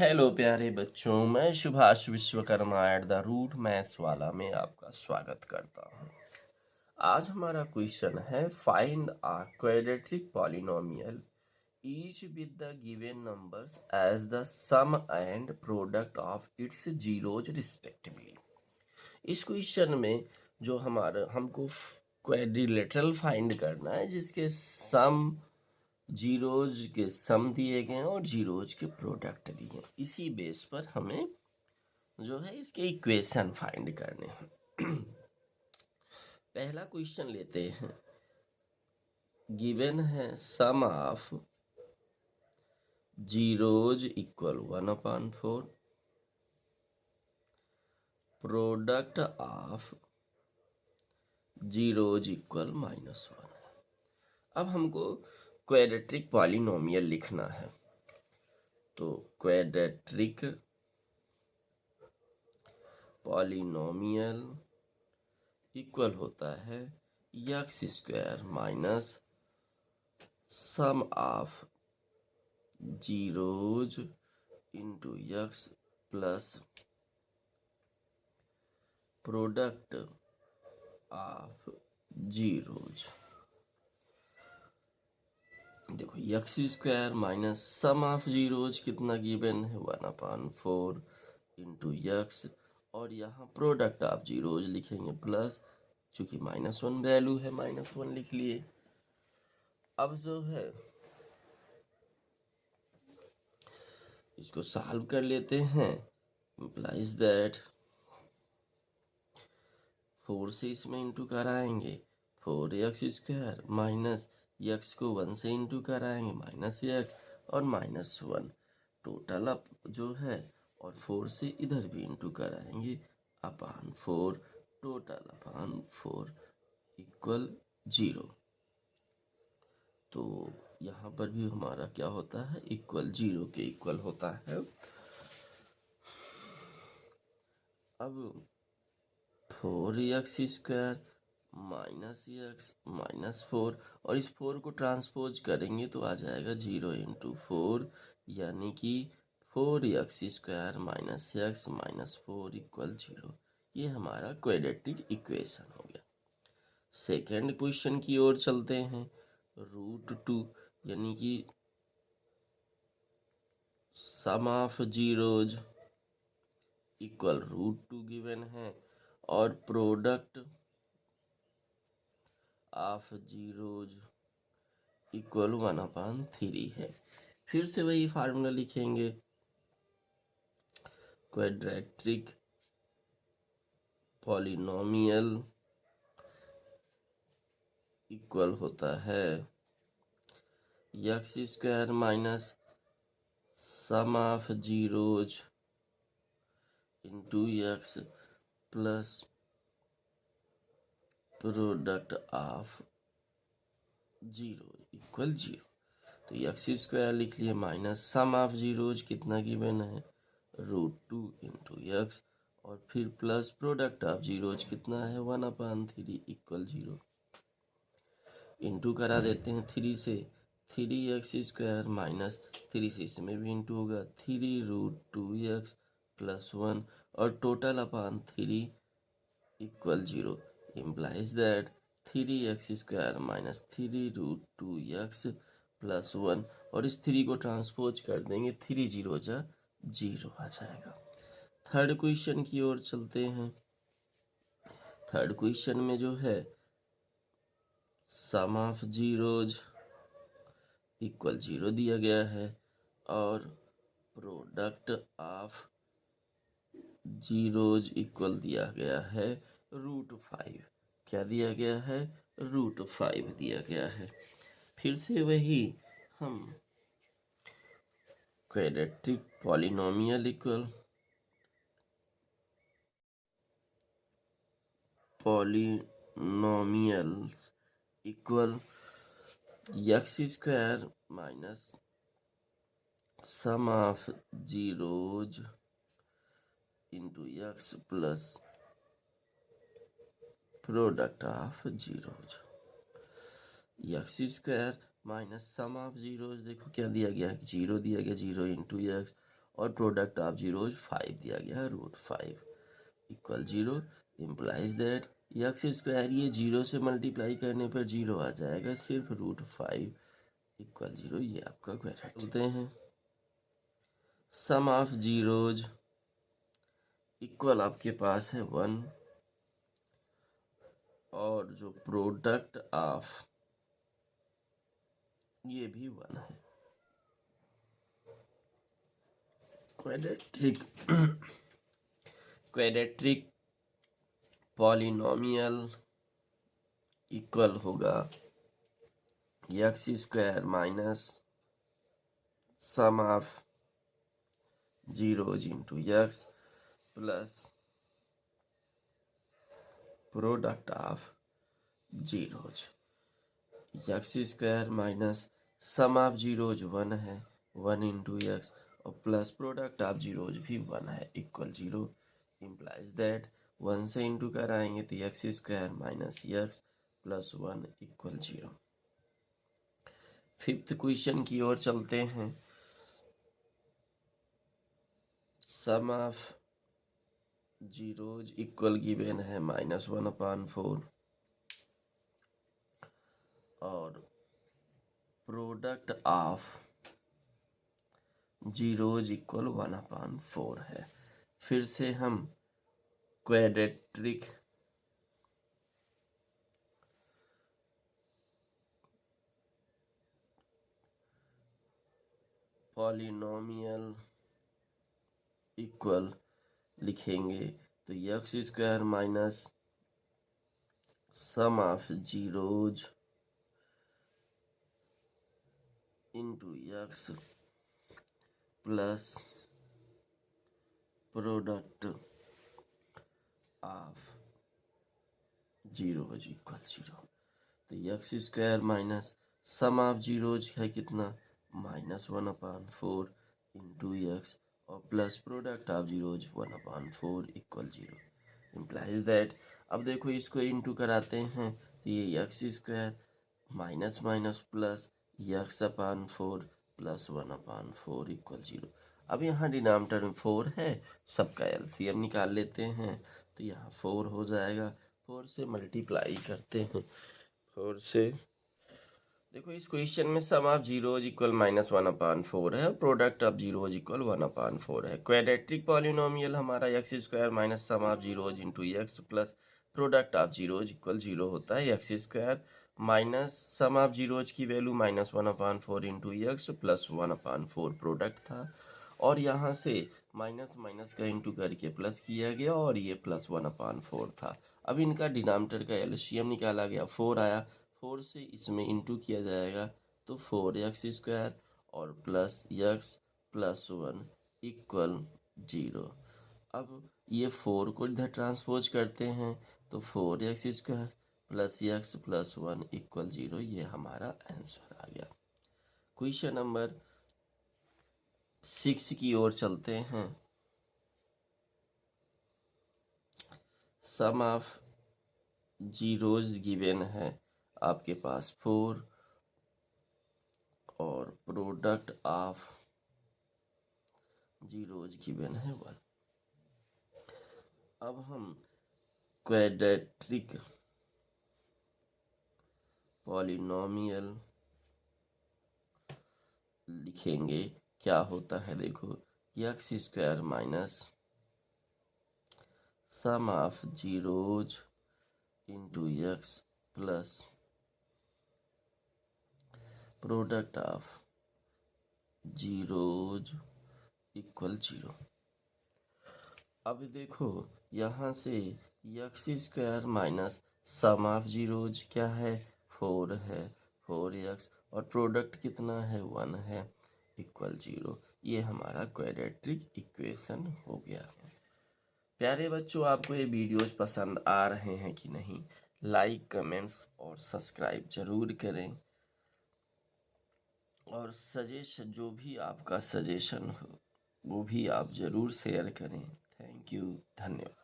Hello प्यारे बच्चों, मैं Subhash Vishwakarma at the root maths वाला में आपका स्वागत करता हूँ। आज हमारा क्वेश्चन है find a quadratic polynomial each with the given numbers as the sum and product of its zeros respectively. इस क्वेश्चन में जो हमारा हमको क्वाड्रिलेटरल फाइंड करना है जिसके सम जीरोज के सम दिए गए हैं और जीरोज के प्रोडक्ट दिए हैं। इसी बेस पर हमें जो है इसके इक्वेशन फाइंड करने हैं। पहला क्वेश्चन लेते हैं। गिवन है sum of zeros equal 1/4, product of zeros equal -1। अब हमको क्वाड्रेटिक पॉलिनोमियल लिखना है, तो क्वाड्रेटिक पॉलिनोमियल इक्वल होता है x² minus sum of zeros into x plus product of zeros. देखो x² minus sum of zeros कितना गिवन है 1/4 इंटू x, और यहाँ प्रोडक्ट ऑफ जीरोज लिखेंगे प्लस, चूंकि -1 वैल्यू है -1 लिख लिए। अब जो है इसको सॉल्व कर लेते हैं। इम्प्लाइज दैट 4 से इसमें इंटू कराएंगे 4x² माइनस x को 1 से इंटू कराएंगे -x और -1 टोटल अप जो है, और 4 से इधर भी इंटू कराएंगे अपान 4, टोटल अपान 4 इक्वल 0। तो यहाँ पर भी हमारा क्या होता है, इक्वल 0 के इक्वल होता है। अब 4x² माइनस x माइनस 4, और इस 4 को ट्रांसपोज करेंगे तो आ जाएगा 0 इंटू 4, यानी कि 4x² minus x minus 4 equal 0। ये हमारा क्वाड्रेटिक इक्वेशन हो गया। सेकेंड क्वेश्चन की ओर चलते हैं। √2 यानी कि सम ऑफ जीरोज इक्वल √2 गिवन है, और प्रोडक्ट ऑफ जीरोज इक्वल 1/3 है। फिर से वही फार्मूला लिखेंगे। क्वाड्रेटिक पॉलिनोमियल इक्वल होता है x² minus sum of zeros into x plus product of zero equal 0। तो x² लिख लिए माइनस सम ऑफ जीरोज कितना गिवन है √2 इंटू x, और फिर प्लस प्रोडक्ट ऑफ जीरोज कितना है 1/3 इक्वल 0। इंटू करा देते हैं 3 से, 3x² माइनस 3 से इसमें भी इंटू होगा 3√2x प्लस 1, और total upon 3 equal 0। Implies that 3x² minus 3√2x plus 1, और इस 3 को ट्रांसपोज कर देंगे, 3 0 जा 0 आ जाएगा। थर्ड क्वेश्चन की ओर चलते हैं। थर्ड क्वेश्चन में जो है सम ऑफ जीरोज इक्वल 0 दिया गया है, और प्रोडक्ट ऑफ जीरोज इक्वल दिया गया है √5। क्या दिया गया है, √5 दिया गया है। फिर से वही हम quadratic polynomial equal polynomials equal x² minus sum of zeros into x plus product of zeros. x² minus sum of zeros, देखो क्या दिया गया है, 0 दिया गया, 0 इंटू x, और प्रोडक्ट ऑफ जीरोज 5 दिया गया है √5 equal 0 implies that x square ये 0 से मल्टीप्लाई करने पर 0 आ जाएगा, सिर्फ √5 इक्वल 0 ये आपका क्वेश्चन होते हैं। सम ऑफ जीरोज इक्वल आपके पास है 1 और जो प्रोडक्ट ऑफ ये भी 1 है। क्वाड्रेटिक पॉलिनोमियल इक्वल होगा x square minus sum of zeros into x plus product of zeros. X square minus sum of zeros 1 है, 1 इंटू एक्स और प्लस प्रोडक्ट ऑफ जीरोज भी 1 है इक्वल 0 इम्प्लाइज दैट 1 से into कराएंगे तो x square minus x plus 1 equal 0। Fifth question की ओर चलते हैं। सम ऑफ जीरोज इक्वल गिवन है -1/4 और प्रोडक्ट ऑफ जीरोज इक्वल 1/4 है। फिर से हम क्वाड्रेटिक पॉलिनोमियल इक्वल लिखेंगे तो x square minus sum of zeros into x plus product of zeros equal 0। तो x square minus sum of zeros है कितना -1/4 इंटू एक्स और plus product of zeros 1/4 equal 0 implies that. अब देखो इसको into कराते हैं तो ये x square minus minus plus x/4 plus 1/4 equal 0। अब यहाँ डिनोमिनेटर में 4 है, सबका एलसीएम निकाल लेते हैं तो यहाँ 4 हो जाएगा। 4 से मल्टीप्लाई करते हैं, 4 से देखो इस क्वेश्चन में सम ऑफ जीरोज इक्वल -1/4 है, प्रोडक्ट ऑफ जीरोज इक्वल 1/4 है। क्वाड्रेटिक पॉलिनोमियल हमारा x square minus sum of zeros into x plus product of zeros equal 0 होता है। X square minus sum of zeros की value -1/4 into x plus 1/4 product था और यहाँ से माइनस माइनस का इंटू करके प्लस किया गया और ये प्लस 1/4 था। अब इनका डिनोमिनेटर का एलसीएम निकाला गया, 4 आया, 4 से इसमें इंटू किया जाएगा तो 4x स्क्वायर और प्लस x प्लस 1 इक्वल 0। अब ये 4 को इधर ट्रांसपोज करते हैं तो 4x square plus x plus 1 equal 0, ये हमारा आंसर आ गया। क्वेश्चन नंबर 6 की ओर चलते हैं। सम ऑफ जीरोज गिवन है आपके पास 4 और प्रोडक्ट ऑफ जीरोज गिवन है 1। अब हम क्वाड्रेटिक पॉलिनोमियल लिखेंगे। क्या होता है देखो, x square minus sum of zeros into x plus product of zeros equal 0। अब देखो यहाँ से x square minus sum of zeros क्या है 4 है, 4x और प्रोडक्ट कितना है 1 है इक्वल 0। ये हमारा क्वाड्रेटिक इक्वेशन हो गया। प्यारे बच्चों, आपको ये वीडियोज पसंद आ रहे हैं कि नहीं? लाइक, कमेंट्स और सब्सक्राइब जरूर करें और सजेशन जो भी आपका सजेशन हो वो भी आप ज़रूर शेयर करें। थैंक यू, धन्यवाद।